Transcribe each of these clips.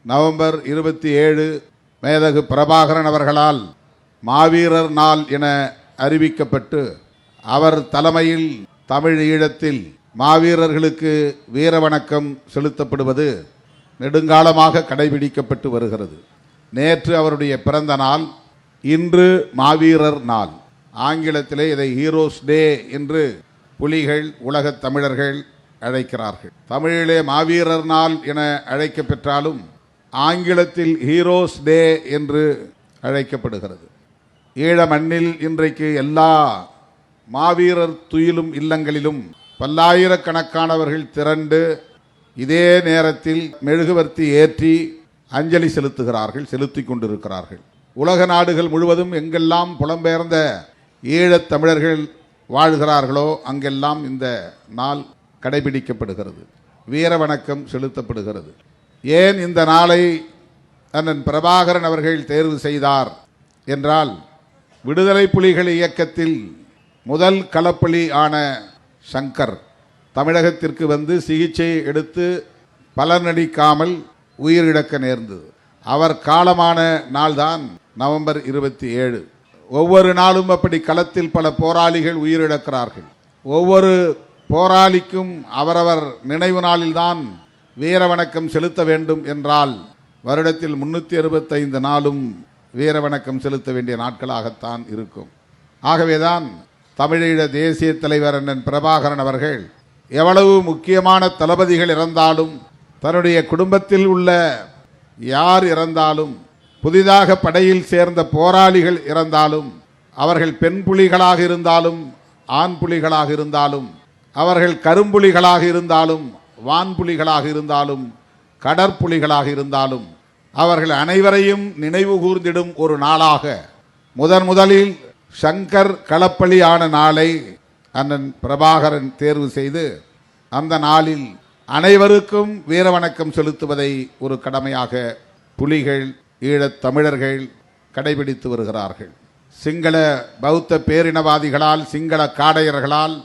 November 27 மேதகு பிரபாகரன் அவர்களால் மாவீரர் நாள் என அறிவிக்கப்பட்டு அவர் தலைமையில் தமிழ் ஈழத்தில் மாவீரர்களுக்கு வீரவணக்கம் செலுத்தப்படுவது நெடுங்காலமாக கடைபிடிக்கப்பட்டு வருகிறது. நேற்று அவருடைய பிறந்த நாள், இன்று மாவீரர் நாள். ஆங்கிலத்திலே இதை ஹீரோஸ் டே என்று புலிகள் உலகத் தமிழர்கள் அழைக்கிறார்கள். தமிழிலே மாவீரர் நாள் என அழைக்கப்பெற்றாலும் ஆங்கிலத்தில் ஹீரோஸ் டே என்று அழைக்கப்படுகிறது. ஈழ மண்ணில் இன்றைக்கு எல்லா மாவீரர் துயிலும் இல்லங்களிலும் பல்லாயிரக்கணக்கானவர்கள் திரண்டு இதே நேரத்தில் மெழுகுவர்த்தி ஏற்றி அஞ்சலி செலுத்திக் கொண்டிருக்கிறார்கள். உலக நாடுகள் முழுவதும் எங்கெல்லாம் புலம்பெயர்ந்த ஈழத் தமிழர்கள் வாழ்கிறார்களோ அங்கெல்லாம் இந்த நாள் கடைபிடிக்கப்படுகிறது, வீர வணக்கம் செலுத்தப்படுகிறது. ஏன் இந்த நாளை அண்ணன் பிரபாகரன் அவர்கள் தேர்வு செய்தார் என்றால், விடுதலை புலிகள் இயக்கத்தில் முதல் களப்பலி ஆன சங்கர் தமிழகத்திற்கு வந்து சிகிச்சை எடுத்து பலனளிக்காமல் உயிரிழக்க நேர்ந்தது. அவர் காலமான நாள்தான் நவம்பர் 27. ஒவ்வொரு நாளும் அப்படி களத்தில் பல போராளிகள் உயிரிழக்கிறார்கள். ஒவ்வொரு போராளிக்கும் அவரவர் நினைவு நாளில்தான் வீர வணக்கம் செலுத்த வேண்டும் என்றால் வருடத்தில் 365 நாளும் வீர வணக்கம் செலுத்த வேண்டிய நாட்களாகத்தான் இருக்கும். ஆகவேதான் தமிழீழ தேசிய தலைவர் அண்ணன் பிரபாகரன் அவர்கள் எவ்வளவு முக்கியமான தளபதிகள் இறந்தாலும், தன்னுடைய குடும்பத்தில் உள்ள யார் இறந்தாலும், புதிதாக படையில் சேர்ந்த போராளிகள் இறந்தாலும், அவர்கள் பெண் புலிகளாக இருந்தாலும் ஆண் புலிகளாக இருந்தாலும், அவர்கள் கரும்புலிகளாக இருந்தாலும் வான்புலிகளாக இருந்தாலும் கடற்புலிகளாக இருந்தாலும், அவர்கள் அனைவரையும் நினைவு கூர்ந்திடும் ஒரு நாளாக முதலில் சங்கர் களப்பலி ஆன நாளை அண்ணன் பிரபாகரன் தேர்வு செய்து அந்த நாளில் அனைவருக்கும் வீர வணக்கம் செலுத்துவதை ஒரு கடமையாக புலிகள் ஈழத் தமிழர்கள் கடைபிடித்து வருகிறார்கள். சிங்கள பௌத்த பேரினவாதிகளால், சிங்கள காடையர்களால்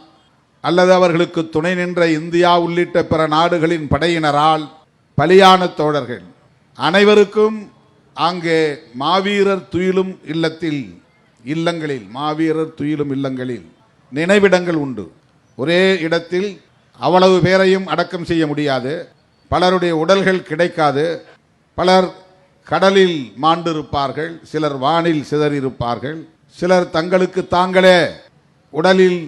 அல்லது அவர்களுக்கு துணை நின்ற இந்தியா உள்ளிட்ட பிற நாடுகளின் படையினரால் பலியான தோழர்கள் அனைவருக்கும் அங்கே மாவீரர் துயிலும் இல்லங்களில் மாவீரர் துயிலும் இல்லங்களில் நினைவிடங்கள் உண்டு. ஒரே இடத்தில் அவ்வளவு பேரையும் அடக்கம் செய்ய முடியாது, பலருடைய உடல்கள் கிடைக்காது. பலர் கடலில் மாண்டிருப்பார்கள், சிலர் வானில் சிதறியிருப்பார்கள், சிலர் தங்களுக்கு தாங்களே உடலில்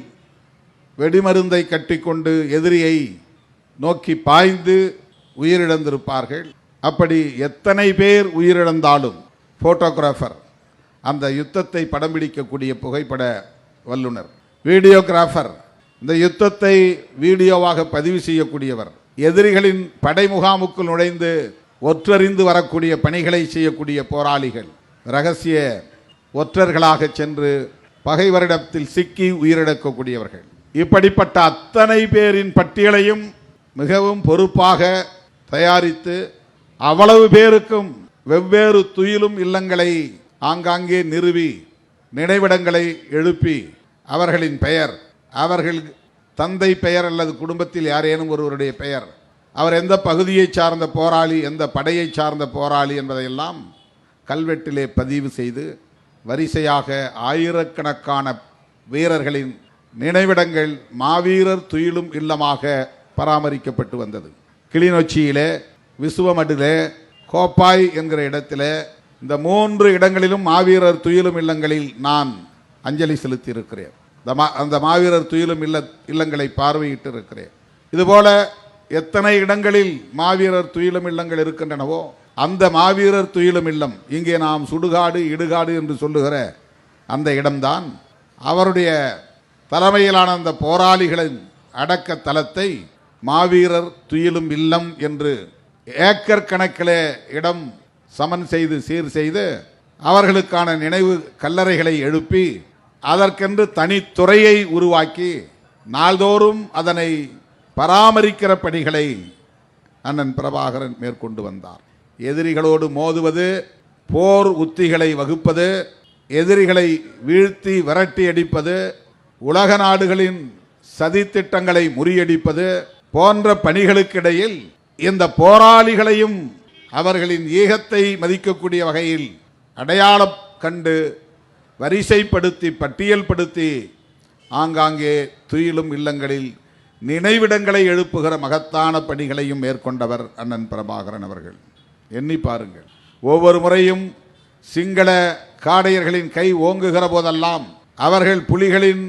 வெடிமருந்தை கட்டிக்கொண்டு எதிரியை நோக்கி பாய்ந்து உயிரிழந்திருப்பார்கள். அப்படி எத்தனை பேர் உயிரிழந்தாலும் போட்டோகிராஃபர், அந்த யுத்தத்தை படம் பிடிக்கக்கூடிய புகைப்பட வல்லுனர், வீடியோகிராஃபர், இந்த யுத்தத்தை வீடியோவாக பதிவு செய்யக்கூடியவர், எதிரிகளின் படை முகாமுக்குள் நுழைந்து ஒற்றறிந்து வரக்கூடிய பணிகளை செய்யக்கூடிய போராளிகள், இரகசிய ஒற்றர்களாக சென்று பகைவரிடத்தில் சிக்கி உயிரிழக்கக்கூடியவர்கள், இப்படிப்பட்ட அத்தனை பேரின் பட்டியலையும் மிகவும் பொறுப்பாக தயாரித்து அவ்வளவு பேருக்கும் வெவ்வேறு துயிலும் இல்லங்களை ஆங்காங்கே நிறுவி நினைவிடங்களை எழுப்பி அவர்களின் பெயர், அவர்கள் தந்தை பெயர் அல்லது குடும்பத்தில் யாரேனும் ஒருவருடைய பெயர், அவர் எந்த பகுதியை சார்ந்த போராளி, எந்த படையை சார்ந்த போராளி என்பதையெல்லாம் கல்வெட்டிலே பதிவு செய்து வரிசையாக ஆயிரக்கணக்கான வீரர்களின் நினைவிடங்கள் மாவீரர் துயிலும் இல்லமாக பராமரிக்கப்பட்டு வந்தது. கிளிநொச்சியிலே, விசுவமடிலே, கோப்பாய் என்கிற இடத்திலே, இந்த 3 இடங்களிலும் மாவீரர் துயிலும் இல்லங்களில் நான் அஞ்சலி செலுத்தி இருக்கிறேன். அந்த மாவீரர் துயிலும் இல்லங்களை பார்வையிட்டு இருக்கிறேன். இதுபோல எத்தனை இடங்களில் மாவீரர் துயிலும் இல்லங்கள் இருக்கின்றனவோ அந்த மாவீரர் துயிலும் இல்லம், இங்கே நாம் சுடுகாடு இடுகாடு என்று சொல்லுகிற அந்த இடம்தான் அவருடைய தலைமையிலான அந்த போராளிகளின் அடக்க தலத்தை மாவீரர் துயிலும் இல்லம் என்று ஏக்கர் கணக்கிலே இடம் சமன் செய்து சீர் செய்து அவர்களுக்கான நினைவு கல்லறைகளை எழுப்பி அதற்கென்று தனித்துறையை உருவாக்கி நாள்தோறும் அதனை பராமரிக்கிற பணிகளை அண்ணன் பிரபாகரன் மேற்கொண்டு வந்தார். எதிரிகளோடு மோதுவது, போர் உத்திகளை வகுப்பது, எதிரிகளை வீழ்த்தி விரட்டி அடிப்பது, உலக நாடுகளின் சதித்திட்டங்களை முறியடிப்பது போன்ற பணிகளுக்கிடையில் இந்த போராளிகளையும் அவர்களின் ஈகத்தை மதிக்கக்கூடிய வகையில் அடையாளம் கண்டு வரிசைப்படுத்தி பட்டியல்படுத்தி ஆங்காங்கே துயிலும் இல்லங்களில் நினைவிடங்களை எழுப்புகிற மகத்தான பணிகளையும் மேற்கொண்டவர் அண்ணன் பிரபாகரன் அவர்கள். எண்ணி பாருங்கள், ஒவ்வொரு முறையும் சிங்கள காடையர்களின் கை ஓங்குகிற போதெல்லாம், அவர்கள் புலிகளின்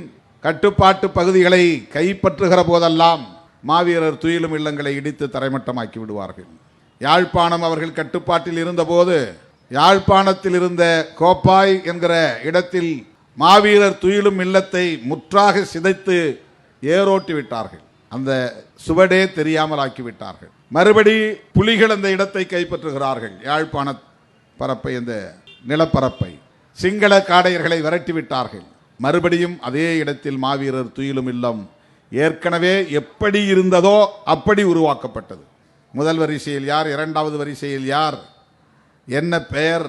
கட்டுப்பாட்டு பகுதிகளை கைப்பற்றுகிற போதெல்லாம் மாவீரர் துயிலும் இல்லங்களை இடித்து தரைமட்டமாக்கி விடுவார்கள். யாழ்ப்பாணம் அவர்கள் கட்டுப்பாட்டில் இருந்தபோது யாழ்ப்பாணத்தில் இருந்த கோப்பாய் என்கிற இடத்தில் மாவீரர் துயிலும் இல்லத்தை முற்றாக சிதைத்து ஏரோட்டி விட்டார்கள். அந்த சுவடே தெரியாமல் ஆக்கிவிட்டார்கள். மறுபடி புலிகள் அந்த இடத்தை கைப்பற்றுகிறார்கள். யாழ்ப்பாண பரப்பை, அந்த நிலப்பரப்பை சிங்கள காடையர்களை விரட்டி விட்டார்கள். மறுபடியும் அதே இடத்தில் மாவீரர் துயிலும் இல்லம் ஏற்கனவே எப்படி இருந்ததோ அப்படி உருவாக்கப்பட்டது. முதல் வரிசையில் யார், இரண்டாவது வரிசையில் யார், என்ன பெயர்,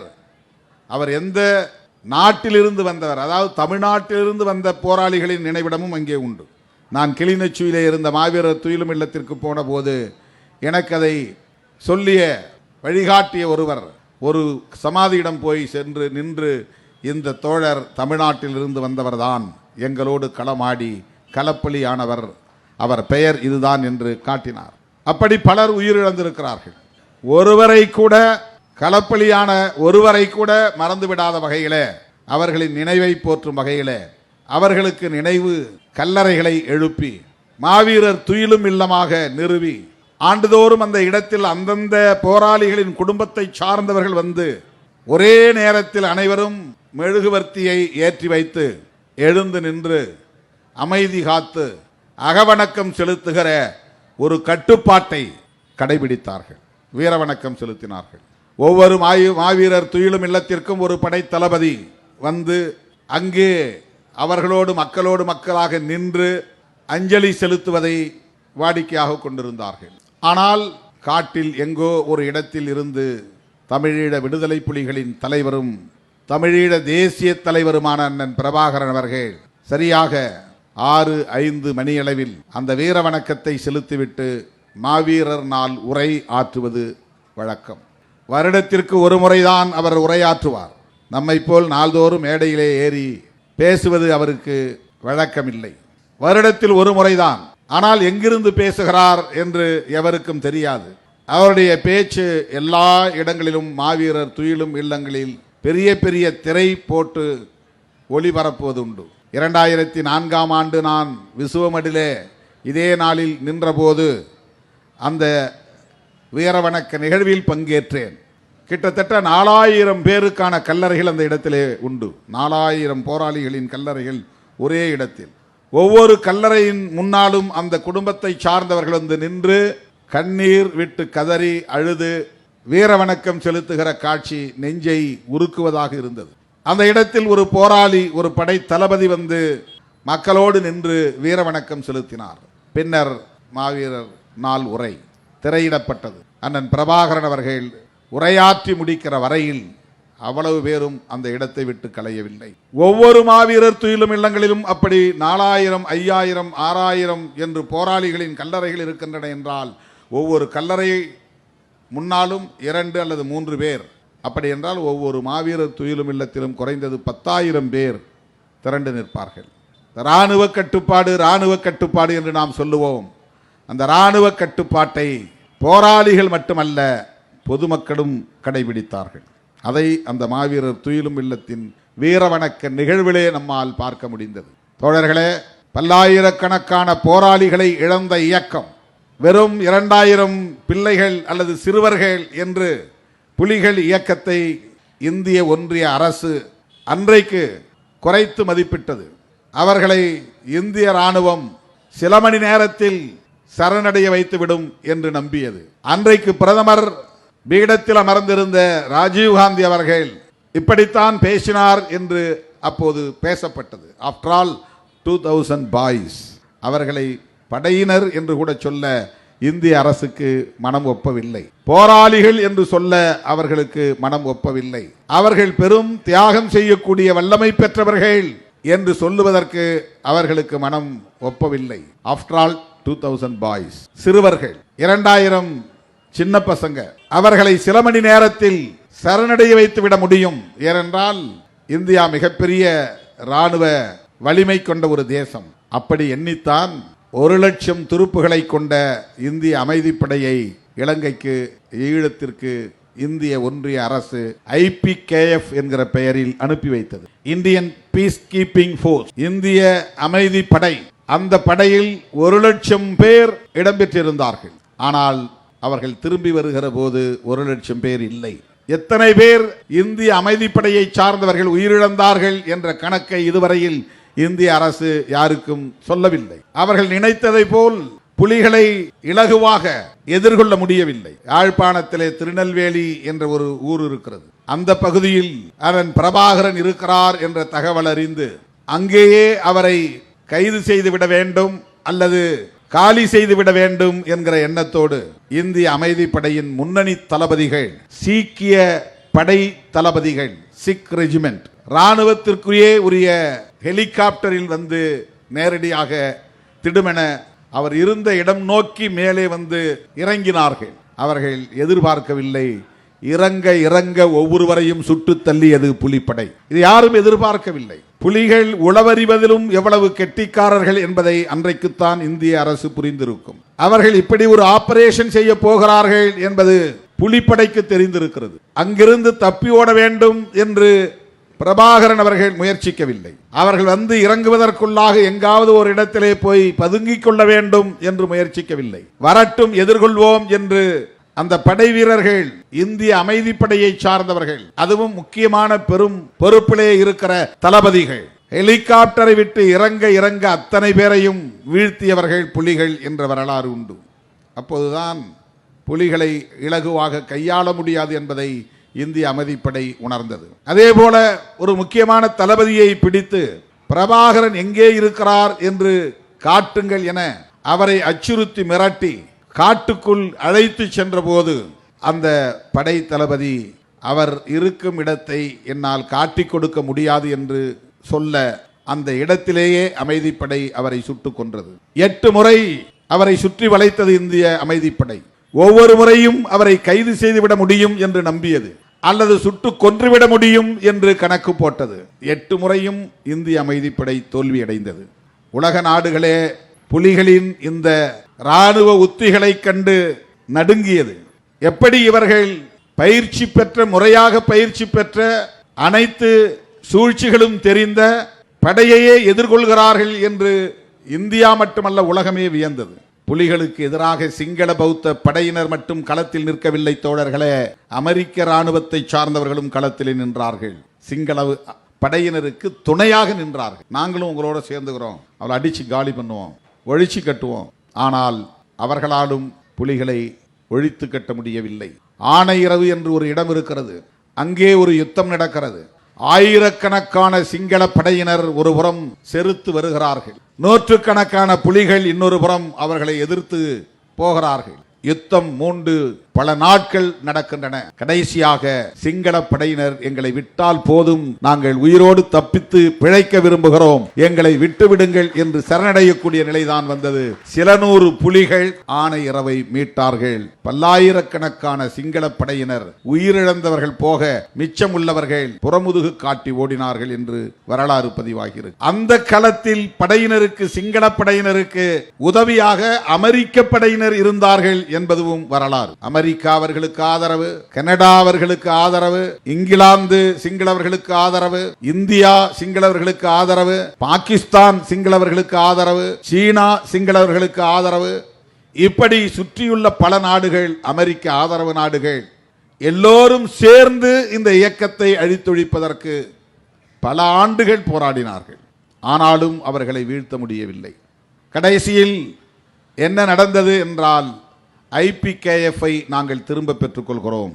அவர் எந்த நாட்டிலிருந்து வந்தவர், அதாவது தமிழ்நாட்டிலிருந்து வந்த போராளிகளின் நினைவிடமும் அங்கே உண்டு. நான் கிளிநொச்சியிலே இருந்த மாவீரர் துயிலும் இல்லத்திற்கு போன போது எனக்கு அதை சொல்லிய வழிகாட்டிய ஒருவர் ஒரு சமாதியிடம் போய் சென்று நின்று, இந்த தோழர் தமிழ்நாட்டில் இருந்து வந்தவர்தான், எங்களோடு களமாடி களப்பலியானவர், அவர் பெயர் இதுதான் என்று காட்டினார். அப்படி பலர் உயிரிழந்திருக்கிறார்கள். ஒருவரை கூட, களப்பலியான ஒருவரை கூட மறந்துவிடாத வகையிலே, அவர்களின் நினைவை போற்றும் வகையிலே அவர்களுக்கு நினைவு கல்லறைகளை எழுப்பி மாவீரர் துயிலும் இல்லமாக நிறுவி ஆண்டுதோறும் அந்த இடத்தில் அந்தந்த போராளிகளின் குடும்பத்தை சார்ந்தவர்கள் வந்து ஒரே நேரத்தில் அனைவரும் மெழுகுவர்த்தியை ஏற்றி வைத்து எழுந்து நின்று அமைதி காத்து அகவணக்கம் செலுத்துகிற ஒரு கட்டுப்பாட்டை கடைபிடித்தார்கள். வீரவணக்கம் செலுத்தினார்கள். ஒவ்வொரு மாவீரர் துயிலும் இல்லத்திற்கும் ஒரு படை தளபதி வந்து அங்கே அவர்களோடு மக்களோடு மக்களாக நின்று அஞ்சலி செலுத்துவதை வாடிக்கையாக கொண்டிருந்தார்கள். ஆனால் காட்டில் எங்கோ ஒரு இடத்தில் இருந்து தமிழீழ விடுதலை புலிகளின் தலைவரும் தமிழீழ தேசிய தலைவருமான அண்ணன் பிரபாகரன் அவர்கள் சரியாக 6:05 மணியளவில் அந்த வீர வணக்கத்தை செலுத்திவிட்டு மாவீரர் நாள் உரை ஆற்றுவது வழக்கம். வருடத்திற்கு ஒரு முறைதான் அவர் உரையாற்றுவார். நம்மை போல் நாள்தோறும் மேடையிலே ஏறி பேசுவது அவருக்கு வழக்கமில்லை. வருடத்தில் ஒரு முறைதான். ஆனால் எங்கிருந்து பேசுகிறார் என்று எவருக்கும் தெரியாது. அவருடைய பேச்சு எல்லா இடங்களிலும் மாவீரர் துயிலும் இல்லங்களில் பெரிய பெரிய திரை போட்டு ஒளிபரப்புவது உண்டு. 2004ஆம் ஆண்டு நான் விசுவமடிலே இதே நாளில் நின்றபோது அந்த வீரவணக்க நிகழ்வில் பங்கேற்றேன். கிட்டத்தட்ட 4000 பேருக்கான கல்லறைகள் அந்த இடத்திலே உண்டு. 4000 போராளிகளின் கல்லறைகள் ஒரே இடத்தில். ஒவ்வொரு கல்லறையின் முன்னாலும் அந்த குடும்பத்தை சார்ந்தவர்கள் வந்து நின்று கண்ணீர் விட்டு கதறி அழுது வீரவணக்கம் செலுத்துகிற காட்சி நெஞ்சை உருக்குவதாக இருந்தது. அந்த இடத்தில் ஒரு போராளி, ஒரு படை தளபதி வந்து மக்களோடு நின்று வீரவணக்கம் செலுத்தினார். பின்னர் மாவீரர் நாள் உரை திரையிடப்பட்டது. அண்ணன் பிரபாகரன் அவர்கள் உரையாற்றி முடிக்கிற வரையில் அவ்வளவு பேரும் அந்த இடத்தை விட்டு களையவில்லை. ஒவ்வொரு மாவீரர் துயிலும் இல்லங்களிலும் அப்படி 4000, 5000, 6000 என்று போராளிகளின் கல்லறைகள் இருக்கின்றன என்றால் ஒவ்வொரு கல்லறை முன்னாலும் 2 அல்லது 3 பேர், அப்படி என்றால் ஒவ்வொரு மாவீரர் துயிலும் இல்லத்திலும் குறைந்தது 10,000 பேர் திரண்டு நிற்பார்கள். இராணுவ கட்டுப்பாடு என்று நாம் சொல்லுவோம். அந்த இராணுவ கட்டுப்பாட்டை போராளிகள் மட்டுமல்ல பொதுமக்களும் கடைபிடித்தார்கள். அதை அந்த மாவீரர் துயிலும் இல்லத்தின் வீரவணக்க நிகழ்விலே நம்மால் பார்க்க முடிந்தது. தோழர்களே, பல்லாயிரக்கணக்கான போராளிகளை இழந்த இயக்கம் வெறும் 2000 பிள்ளைகள் அல்லது சிறுவர்கள் என்று புலிகள் இயக்கத்தை இந்திய ஒன்றிய அரசு அன்றைக்கு குறைத்து மதிப்பிட்டது. அவர்களை இந்திய இராணுவம் சில மணி நேரத்தில் சரணடைய வைத்துவிடும் என்று நம்பியது. அன்றைக்கு பிரதமர் பீடத்தில் அமர்ந்திருந்த ராஜீவ்காந்தி அவர்கள் இப்படித்தான் பேசினார் என்று அப்போது பேசப்பட்டது. ஆஃப்டர் ஆல் 2000 பாய்ஸ், அவர்களை படையினர் என்று கூட சொல்ல இந்திய அரசுக்கு மனம் ஒப்பவில்லை. போராளிகள் என்று சொல்ல அவர்களுக்கு மனம் ஒப்பவில்லை. அவர்கள் பெரும் தியாகம் செய்யக்கூடிய வல்லமை பெற்றவர்கள் என்று சொல்லுவதற்கு அவர்களுக்கு மனம் ஒப்பவில்லை. ஆஃப்டர் ஆல் 2000 பாய்ஸ், சிறுவர்கள், 2000 சின்ன பசங்க, அவர்களை சில மணி நேரத்தில் சரணடைய வைத்துவிட முடியும். ஏனென்றால் இந்தியா மிகப்பெரிய இராணுவ வலிமை கொண்ட ஒரு தேசம். அப்படி எண்ணித்தான் 1,00,000 துருப்புகளை கொண்ட இந்திய அமைதிப்படையை இலங்கைக்கு, ஈழத்திற்கு இந்திய ஒன்றிய அரசு IPKF என்கிற பெயரில் அனுப்பி வைத்தது. இந்தியன் பீஸ் கீப்பிங் போர்ஸ், இந்திய அமைதிப்படை. அந்த படையில் 1,00,000 பேர் இடம்பெற்றிருந்தார்கள். ஆனால் அவர்கள் திரும்பி வருகிற போது 1,00,000 பேர் இல்லை. எத்தனை பேர் இந்திய அமைதிப்படையை சார்ந்தவர்கள் உயிரிழந்தார்கள் என்ற கணக்கை இதுவரையில் இந்திய அரசு யாருக்கும் சொல்லவில்லை. அவர்கள் நினைத்ததை போல் புலிகளை இலகுவாக எதிர்கொள்ள முடியவில்லை. யாழ்ப்பாணத்திலே திருநெல்வேலி என்ற ஒரு ஊர் இருக்கிறது. அந்த பகுதியில் அதன் பிரபாகரன் இருக்கிறார் என்ற தகவல் அறிந்து அங்கேயே அவரை கைது செய்துவிட வேண்டும் அல்லது காலி செய்துவிட வேண்டும் என்கிற எண்ணத்தோடு இந்திய அமைதிப்படையின் முன்னணி தளபதிகள், சீக்கிய படை தளபதிகள், சிக் ரெஜிமெண்ட், இராணுவத்திற்குரிய உரிய ஹெலிகாப்டரில் வந்து நேரடியாக திடுமென அவர் இருந்த இடம் நோக்கி மேலே வந்து இறங்கினார்கள். அவர்கள் எதிர்பார்க்கவில்லை. இறங்க இறங்க ஒவ்வொருவரையும் சுட்டு தள்ளியது புலிப்படை. இது யாரும் எதிர்பார்க்கவில்லை. புலிகள் உளவறிவதிலும் எவ்வளவு கெட்டிக்காரர்கள் என்பதை அன்றைக்குத்தான் இந்திய அரசு புரிந்திருக்கும். அவர்கள் இப்படி ஒரு ஆபரேஷன் செய்ய போகிறார்கள் என்பது புலிப்படைக்கு தெரிந்திருக்கிறது. அங்கிருந்து தப்பி ஓட வேண்டும் என்று பிரபாகரன் அவர்கள் முயற்சிக்கவில்லை. அவர்கள் வந்து இறங்குவதற்குள்ளாக எங்காவது ஒரு இடத்திலே போய் பதுங்கிக் கொள்ள வேண்டும் என்று முயற்சிக்கவில்லை. வரட்டும், எதிர்கொள்வோம் என்று அந்த படை வீரர்கள், இந்திய அமைதிப்படையை சார்ந்தவர்கள், அதுவும் முக்கியமான பெரும் பொறுப்பிலே இருக்கிற தளபதிகள், ஹெலிகாப்டரை விட்டு இறங்க இறங்க அத்தனை பேரையும் வீழ்த்தியவர்கள் புலிகள் என்ற வரலாறு உண்டு. அப்போதுதான் புலிகளை இலகுவாக கையாள முடியாது என்பதை இந்திய அமைதிப்படை உணர்ந்தது. அதே போல ஒரு முக்கியமான தளபதியை பிடித்து பிரபாகரன் எங்கே இருக்கிறார் என்று காட்டுங்கள் என அவரை அச்சுறுத்தி மிரட்டி காட்டுக்குள் அழைத்து சென்ற போது அந்த படை தளபதி அவர் இருக்கும் இடத்தை என்னால் காட்டிக் கொடுக்க முடியாது என்று சொல்ல அந்த இடத்திலேயே அமைதிப்படை அவரை சுட்டுக் கொன்றது. 8 முறை அவரை சுற்றி வளைத்தது இந்திய அமைதிப்படை. ஒவ்வொரு முறையும் அவரை கைது செய்துவிட முடியும் என்று நம்பியது, அல்லது சுட்டு கொன்றுவிட முடியும் என்று கணக்கு போட்டது. 8 முறையும் இந்திய அமைதிப்படை தோல்வியடைந்தது. உலக நாடுகளே புலிகளின் இந்த இராணுவ உத்திகளை கண்டு நடுங்கியது. எப்படி இவர்கள் பயிற்சி பெற்ற, முறையாக பயிற்சி பெற்ற, அனைத்து சூழ்ச்சிகளும் தெரிந்த படையையே எதிர்கொள்கிறார்கள் என்று இந்தியா மட்டுமல்ல உலகமே வியந்தது. புலிகளுக்கு எதிராக சிங்கள பௌத்த படையினர் மட்டும் களத்தில் நிற்கவில்லை தோழர்களே, அமெரிக்க இராணுவத்தை சார்ந்தவர்களும் களத்தில் நின்றார்கள். சிங்கள படையினருக்கு துணையாக நின்றார்கள். நாங்களும் உங்களோட சேர்ந்துக்கிறோம், அவளை அடிச்சு காலி பண்ணுவோம், ஒழிச்சு கட்டுவோம். ஆனால் அவர்களாலும் புலிகளை ஒழித்து கட்ட முடியவில்லை. ஆனையிறவு என்று ஒரு இடம் இருக்கிறது. அங்கே ஒரு யுத்தம் நடக்கிறது. ஆயிரக்கணக்கான சிங்கள படையினர் ஒரு புறம் செருத்து வருகிறார்கள், நூற்றுக்கணக்கான புலிகள் இன்னொரு புறம் அவர்களை எதிர்த்து போகிறார்கள். யுத்தம் மூண்டு பல நாட்கள் நடக்கின்றன. கடைசியாக சிங்கள படையினர் எங்களை விட்டால் போதும், நாங்கள் உயிரோடு தப்பித்து பிழைக்க விரும்புகிறோம், எங்களை விட்டுவிடுங்கள் என்று சரணடையக்கூடிய நிலைதான் வந்தது. சில நூறு புலிகள் ஆனை இரவை மீட்டார்கள். பல்லாயிரக்கணக்கான சிங்கள படையினர் உயிரிழந்தவர்கள் போக மிச்சம் உள்ளவர்கள் புறமுதுகு காட்டி ஓடினார்கள் என்று வரலாறு பதிவாகிறது. அந்த களத்தில் படையினருக்கு, சிங்கள படையினருக்கு உதவியாக அமெரிக்க படையினர் இருந்தார்கள் என்பதும் வரலாறு. அமெரிக்கா அவர்களுக்கு ஆதரவு, கனடா அவர்களுக்கு ஆதரவு, இங்கிலாந்து சிங்களவர்களுக்கு ஆதரவு, இந்தியா சிங்களவர்களுக்கு ஆதரவு, பாகிஸ்தான் சிங்களவர்களுக்கு ஆதரவு, சீனா சிங்களவர்களுக்கு ஆதரவு, இப்படி சுற்றியுள்ள பல நாடுகள், அமெரிக்க ஆதரவு நாடுகள் எல்லோரும் சேர்ந்து இந்த இயக்கத்தை அழித்தொழிப்பதற்கு பல ஆண்டுகள் போராடினார்கள். ஆனாலும் அவர்களை வீழ்த்த முடியவில்லை. கடைசியில் என்ன நடந்தது என்றால், IPKF-ஐ நாங்கள் திரும்ப பெற்றுக் கொள்கிறோம்.